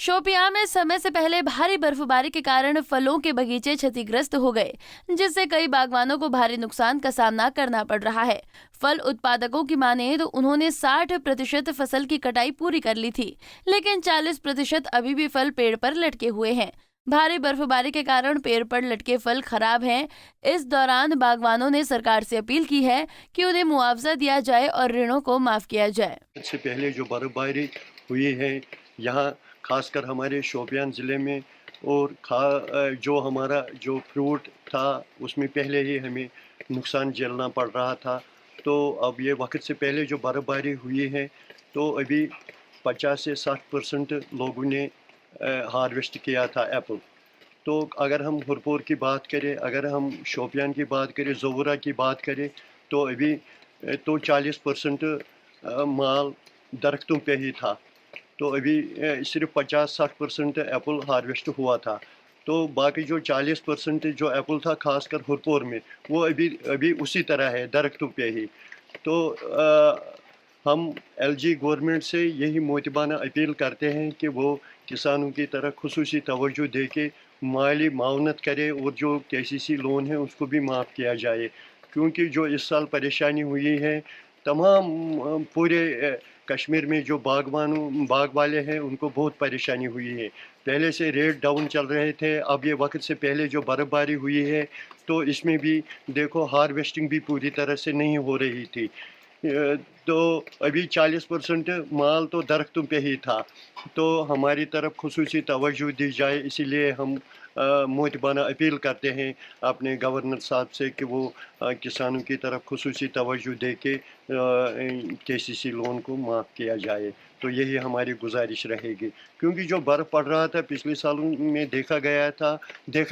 شوپیاں میں समय سے پہلے بھاری برفباری کے کارن فلوں کے باغیچے क्षतिग्रस्त हो गए, जिससे कई बागवानों को भारी नुकसान का सामना करना पड़ रहा है। फल उत्पादकों की माने तो उन्होंने 60% फसल की कटाई पूरी कर ली थी, लेकिन 40% अभी भी फल पेड़ पर लटके हुए हैं। भारी बर्फबारी के कारण पेड़ पर लटके फल खराब हैं। इस दौरान बागवानों ने सरकार से अपील की है कि उन्हें मुआवजा दिया जाए और ऋणों को माफ किया जाए। इससे पहले जो बर्फबारी हुई है यहाँ खासकर हमारे शोपियान ज़िले में और जो हमारा जो फ्रूट था उसमें पहले ही हमें नुकसान झेलना पड़ रहा था, तो अब ये वक्त से पहले जो बर्फबारी हुई है तो अभी 50 से 60% लोगों ने हार्वेस्ट किया था एप्पल। तो अगर हम हुरपुर की बात करें, अगर हम शोपियान की बात करें, ज़ोवरा की बात करें, तो अभी तो 40% माल दरख्तों पे ही था, तो अभी सिर्फ 50-60% एप्पल हार्वेस्ट हुआ था। तो बाकी जो 40% जो एप्पल था खासकर हुरपुर में, वो अभी उसी तरह है दरख्तों पे ही। तो हम एलजी गवर्नमेंट से यही मोतिबाना अपील करते हैं कि वो किसानों की तरफ खुसूसी तवज्जो दे के माली मावनत करे और जो केसीसी लोन है उसको भी माफ़ किया जाए, क्योंकि जो इस साल परेशानी हुई है तमाम पूरे कश्मीर में जो बाग वाले हैं उनको बहुत परेशानी हुई है। पहले से रेट डाउन चल रहे थे, अब ये वक्त से पहले जो बर्फबारी हुई है तो इसमें भी देखो हार्वेस्टिंग भी पूरी तरह से नहीं हो रही थी। तो अभी 40% माल तो दरख्तों पे ही था, तो हमारी तरफ खुसूसी तवज्जो दी जाए, इसीलिए हम मोतिबाना अपील करते हैं अपने गवर्नर साहब से कि वो किसानों की तरफ खुसूसी तवज्जो दे के केसीसी लोन को माफ़ किया जाए। तो यही हमारी गुजारिश रहेगी, क्योंकि जो बर्फ़ पड़ रहा था पिछले सालों में देखा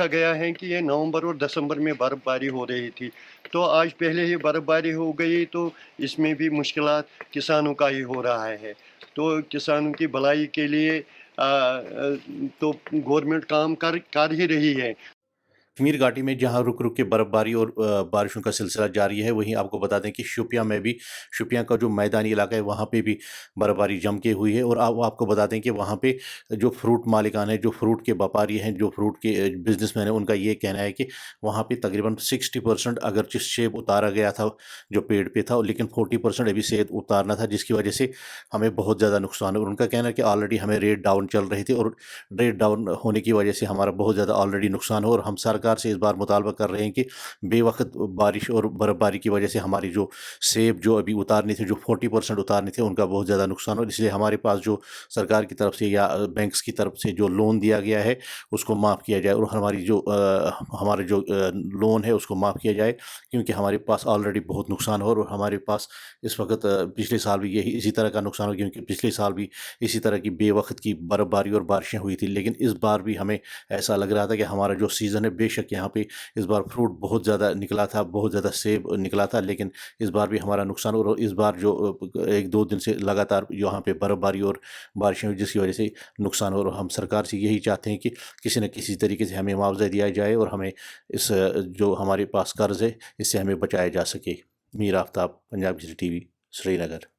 गया है कि ये नवंबर और दिसंबर में बर्फ़बारी हो रही थी, तो आज पहले ही बर्फ़बारी हो गई तो इसमें भी मुश्किलात किसानों का ही हो रहा है। तो किसानों की भलाई के लिए तो गवर्नमेंट काम कर ही रही है। कश्मीर घाटी में जहां रुक रुक के बर्फबारी और बारिशों का सिलसिला जारी है, वहीं आपको बता दें कि शोपियां में भी, शोपियां का जो मैदानी इलाका है वहां पे भी बर्फबारी जम के हुई है। और आपको बता दें कि वहां पे जो फ्रूट मालिकान है, जो फ्रूट के व्यापारी हैं, जो फ्रूट के बिजनेसमैन हैं, उनका ये कहना है कि वहां पे तकरीबन 60% अगरचे सेब उतारा गया था जो पेड़ पे था, लेकिन 40% अभी सेब उतारना था, जिसकी वजह से हमें बहुत ज़्यादा नुकसान है। और उनका कहना है कि ऑलरेडी हमें रेट डाउन चल रहे थे और रेट डाउन होने की वजह से हमारा बहुत ज़्यादा ऑलरेडी नुकसान हो, और हम सरकार से इस बार मुतालबा कर रहे हैं कि बेवक्त बारिश और बर्फबारी की वजह से हमारी जो सेब जो अभी उतारने थे, जो 40% उतारने थे, उनका बहुत ज़्यादा नुकसान हो। इसलिए हमारे पास जो सरकार की तरफ से या बैंक्स की तरफ से जो लोन दिया गया है उसको माफ़ किया जाए, और हमारे जो लोन है उसको माफ़ किया जाए, क्योंकि हमारे पास ऑलरेडी बहुत नुकसान हो। और हमारे पास इस वक्त पिछले साल भी इसी तरह का नुकसान हो, क्योंकि पिछले साल भी इसी तरह की बेवक्त की बर्फबारी और बारिशें हुई थी। लेकिन इस बार भी हमें ऐसा लग रहा था कि हमारा जो सीज़न है, बेशक यहाँ पे इस बार फ्रूट बहुत ज़्यादा निकला था, बहुत ज़्यादा सेब निकला था, लेकिन इस बार भी हमारा नुकसान। और इस बार जो 1-2 दिन से लगातार यहाँ पे बर्फबारी और बारिशें हुई, जिसकी वजह से नुकसान हो। और हम सरकार से यही चाहते हैं कि किसी न किसी तरीके से हमें मुआवजा दिया जाए और हमें इस जो हमारे पास कर्ज़ है इससे हमें बचाया जा सके। मीर आफ्ताब, पंजाब केसरी टीवी, श्रीनगर।